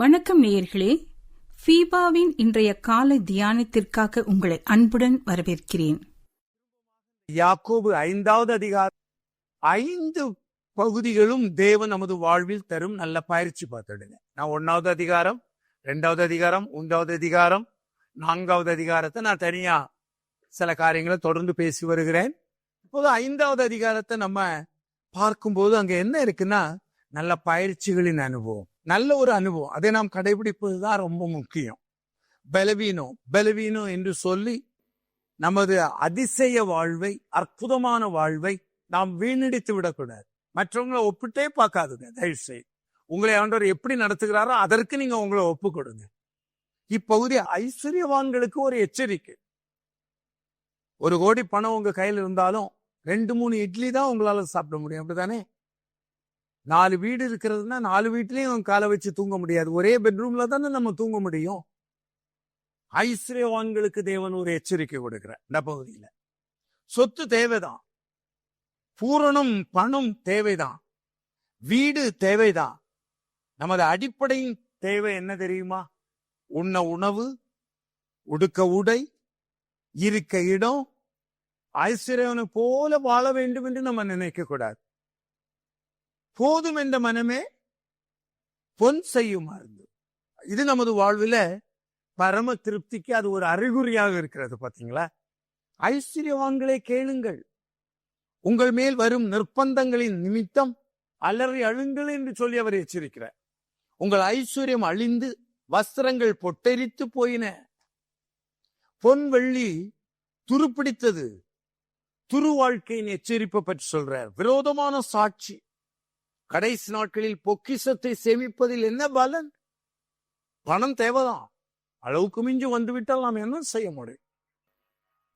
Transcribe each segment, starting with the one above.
வணக்கம் நேயர்களே, ஃபீபாவின் இன்றைய காலை தியானத்திற்காக உங்களை அன்புடன் வரவேற்கிறேன். யாக்கோபு 5வது அதிகாரம் 5 பகுதிகளும் தேவன் நமது வாழ்வில் தரும் நல்ல பயிற்சி பார்த்துடுங்க. நான் 1வது அதிகாரம், 2வது அதிகாரம், 3வது அதிகாரம், 4வது அதிகாரத்தை நான் தனியா சில காரியங்களை தொடர்ந்து பேசி வருகிறேன். இப்போது 5வது அதிகாரத்தை நம்ம பார்க்கும்போது அங்க என்ன இருக்குன்னா, நல்ல பயிற்சிகளின் அனுபவம், நல்ல ஒரு அனுபவம். அதை நாம் கடைபிடிப்பதுதான் ரொம்ப முக்கியம். பலவீனம் என்று சொல்லி நமது அதிசய வாழ்வை, அற்புதமான வாழ்வை நாம் வீணடித்து விடக்கூடாது. மற்றவங்களை ஒப்பிட்டே பார்க்காதுங்க. தயவு செய்து உங்களை ஆண்டவர் எப்படி நடத்துகிறாரோ அதற்கு நீங்க உங்களை ஒப்பு கொடுங்க. இப்பகுதி ஐஸ்வர்யவான்களுக்கு ஒரு எச்சரிக்கை. 1 கோடி பணம் உங்க கையில் இருந்தாலும் 2-3 இட்லி தான் உங்களால சாப்பிட முடியும், அப்படித்தானே? 4 வீடு இருக்கிறதுனா 4 வீட்லயும் காலை வச்சு தூங்க முடியாது. ஒரே பெட்ரூம்ல தானே நம்ம தூங்க முடியும். ஐஸ்வர்யவான்களுக்கு தேவன் ஒரு எச்சரிக்கை கொடுக்கிறார். இந்த பகுதியில சொத்து தேவைதான், பூரணம் பணம் தேவைதான், வீடு தேவைதான். நமது அடிப்படை தேவை என்ன தெரியுமா? உண்ண உணவு, உடுக்க உடை, இருக்க இடம். ஐஸ்வர்யவனை போல வாழ வேண்டும் என்று நம்ம நினைக்க கூடாது. போதும் என்ற மனமே பொன் செய்யும் மருந்து. இது நமது வாழ்வில பரம திருப்திக்கு அது ஒரு அறிகுறியாக இருக்கிறது. பாத்தீங்களா? ஐஸ்வர்யவான்களே கேளுங்கள், உங்கள் மேல் வரும் நிர்பந்தங்களின் நிமித்தம் அலறி அழுங்கள் என்று சொல்லி அவர் எச்சரிக்கிறார். உங்கள் ஐஸ்வர்யம் அழிந்து வஸ்திரங்கள் பொட்டெரித்து போயின, பொன் வெள்ளி துருப்பிடித்தது. துரு வாழ்க்கையின் எச்சரிப்பை பற்றி சொல்றார். விரோதமான சாட்சி. கடைசி நாட்களில் பொக்கிஷத்தை சேமிப்பதில் என்ன பலன்? பணம் தேவைதான், அளவுக்கு மிஞ்சி வந்துவிட்டால் நாம் என்ன செய்ய முடியும்?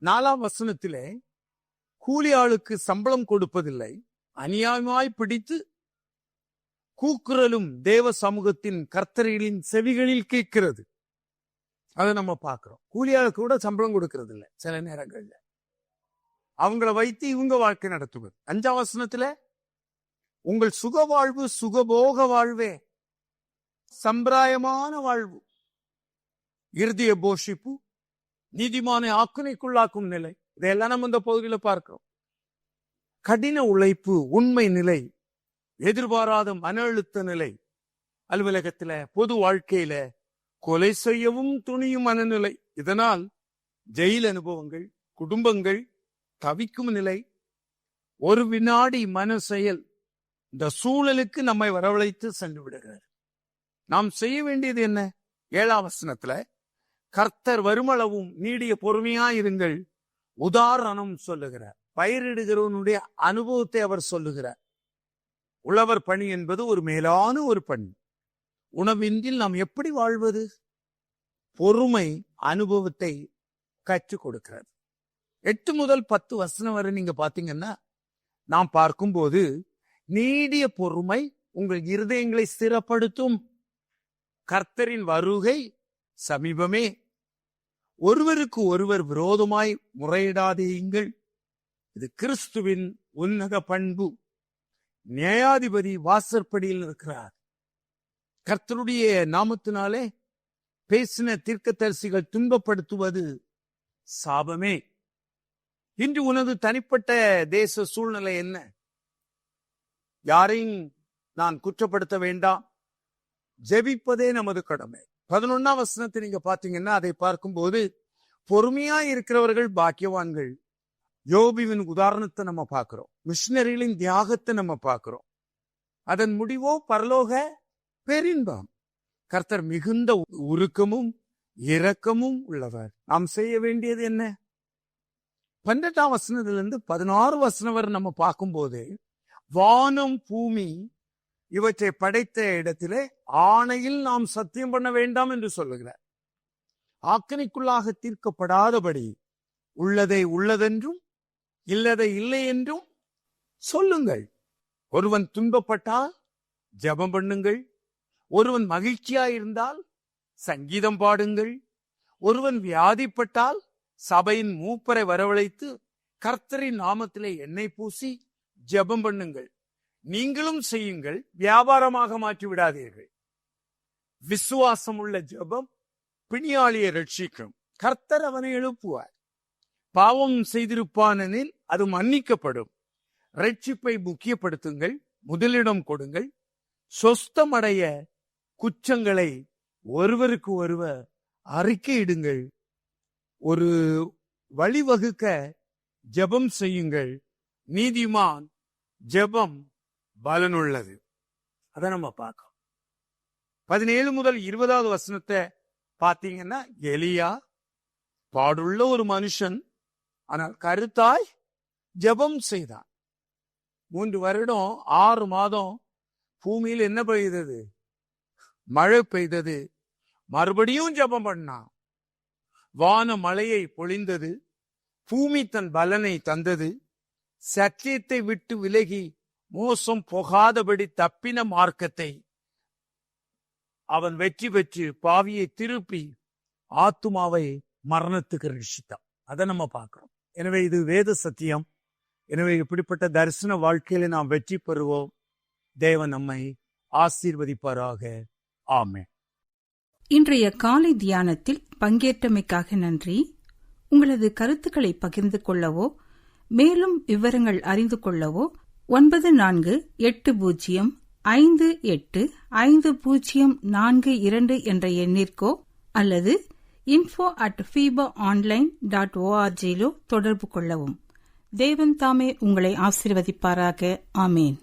4ஆம் வசனத்திலே கூலி ஆளுக்கு சம்பளம் கொடுப்பதில்லை, அநியாயமாய் பிடித்து கூக்குரலும் தேவ சமூகத்தின் கர்த்தர்களின் செவிகளில் கேட்கிறது. அதை நம்ம பார்க்கிறோம். கூலி ஆளுக்கு கூட சம்பளம் கொடுக்கறது இல்லை சில நேரங்கள்ல. அவங்கள வைத்து இவங்க வாழ்க்கை நடத்துவது. 5ஆம் வசனத்துல உங்கள் சுக வாழ்வு சுகபோக வாழ்வே, சம்பிராயமான வாழ்வு, இருதய போஷிப்பு, நீதிமான ஆக்குனைக்குள்ளாக்கும் நிலை. இதையெல்லாம் நம்ம இந்த பகுதியில பார்க்கிறோம். கடின உழைப்பு, உண்மை நிலை, எதிர்பாராத மன அழுத்த நிலை, அலுவலகத்துல பொது வாழ்க்கையில கொலை செய்யவும் துணியும் மனநிலை. இதனால் ஜெயில் அனுபவங்கள், குடும்பங்கள் தவிக்கும் நிலை, ஒரு வினாடி மன செயல் இந்த சூழலுக்கு நம்மை வரவழைத்து சென்று விடுகிறார். நாம் செய்ய வேண்டியது என்ன? 7ஆம் வசனத்துல கர்த்தர் வருமளவும் நீடிய பொறுமையாயிருங்கள் உதாரணம் சொல்லுகிறார். பயிரிடுகிறவனுடைய அனுபவத்தை அவர் சொல்லுகிறார். உழவர் பணி என்பது ஒரு மேலான ஒரு பணி. உணவின்றில் நாம் எப்படி வாழ்வது? பொறுமை அனுபவத்தை கற்றுக் கொடுக்கிறார். 8 முதல் 10 வசனம் வரை நீங்க பாத்தீங்கன்னா நாம் பார்க்கும்போது நீடிய பொறுமை உங்கள் இருதயங்களை ஸ்திரப்படுத்தும். கர்த்தரின் வருகை சமீபமே. ஒருவருக்கு ஒருவர் விரோதமாய் முறையிடாதீங்கள், இது கிறிஸ்துவின் உன்னத பண்பு. நியாயாதிபதி வாசற்படியில் இருக்கிறார். கர்த்தருடைய நாமத்தினாலே பேசின தீர்க்கதரிசிகள் துன்பப்படுத்துவது சாபமே. இன்று உனது தனிப்பட்ட தேச சூழ்நிலை என்ன? யாரையும் நான் குற்றப்படுத்த வேண்டாம். ஜெபிப்பதே நமது கடமை. 11ஆம் வசனத்தை நீங்க பாத்தீங்கன்னா அதை பார்க்கும்போது பொறுமையா இருக்கிறவர்கள் பாக்கியவான்கள். யோபுவின் உதாரணத்தை நம்ம பார்க்கிறோம். மிஷனரிகளின் தியாகத்தை நம்ம பார்க்கிறோம். அதன் முடிவோ பரலோக பேரின்பம். கர்த்தர் மிகுந்த உருக்கமும் இரக்கமும் உள்ளவர். நாம் செய்ய வேண்டியது என்ன? 12ஆம் வசனத்திலிருந்து 16 வசனம் வரை நம்ம பார்க்கும்போது வானம் பூமி இவற்றை படைத்த இடத்திலே ஆணையில் நாம் சத்தியம் பண்ண வேண்டாம் என்று சொல்லுகிறார். ஆக்கனைக்குள்ளாக தீர்க்கப்படாதபடி உள்ளதை உள்ளதென்றும் இல்லதை இல்லை என்றும் சொல்லுங்கள். ஒருவன் துன்பப்பட்டால் ஜெபம் பண்ணுங்கள். ஒருவன் மகிழ்ச்சியாயிருந்தால் சங்கீதம் பாடுங்கள். ஒருவன் வியாதிப்பட்டால் சபையின் மூப்பரை வரவழைத்து கர்த்தரின் நாமத்திலே எண்ணெய் பூசி ஜெபம் பண்ணுங்கள். நீங்களும் செய்யுங்கள், வியாபாரமாக மாற்றி விடாதீர்கள். விசுவாசம் உள்ள ஜெபம் பிணியாளியை ரட்சிக்கும். கர்த்தர் அவனை எழுப்புவார். பாவம் செய்திருப்பானெனில் அது மன்னிக்கப்படும். ரட்சிப்பை முக்கியப்படுத்துங்கள், முதலிடம் கொடுங்கள். சொஸ்தமடைய குற்றங்களை ஒருவருக்கு ஒருவர் அறிக்கையிடுங்கள். ஒரு வழிவகுக்க ஜெபம் செய்யுங்கள். நீதிமான் ஜெபம் பலனுள்ளது. அதை நம்ம பார்க்கணும். 17 முதல் 20வது வசனத்தை பார்த்தீங்கன்னா, எலியா பாடுள்ள ஒரு மனுஷன், ஆனால் கருத்தாய் ஜெபம் செய்தான். 3 வருடம் 6 மாதம் பூமியில் என்ன பெய்தது? மழை பெய்தது. மறுபடியும் ஜெபம் பண்ணான். வான மழையை பொழிந்தது. பூமி தன் பலனை தந்தது. சத்தியத்தை விட்டு விலகி மோசம் போகாதபடி தப்பின மார்க்கத்தை அவன் வெற்றி பெற்று பாவியை திருப்பி ஆத்துமாவை மரணத்துக்கு ரட்சித்தான். அதை நம்ம பார்க்கிறோம். எனவே இது வேத சத்தியம். எனவே இப்படிப்பட்ட தரிசன வாழ்க்கையில நாம் வெற்றி பெறுவோம். தேவன் நம்மை ஆசீர்வதிப்பாராக. ஆமென். இன்றைய காலை தியானத்தில் பங்கேற்றமைக்காக நன்றி. உங்களது கருத்துக்களை பகிர்ந்து கொள்ளவோ மேலும் விவரங்கள் அறிந்து கொள்ளவோ 94585042 என்ற எண்ணிற்கோ அல்லது info@fibaonline.org தொடர்பு கொள்ளவும். தேவன் தாமே உங்களை ஆசீர்வதிப்பாராக. ஆமேன்.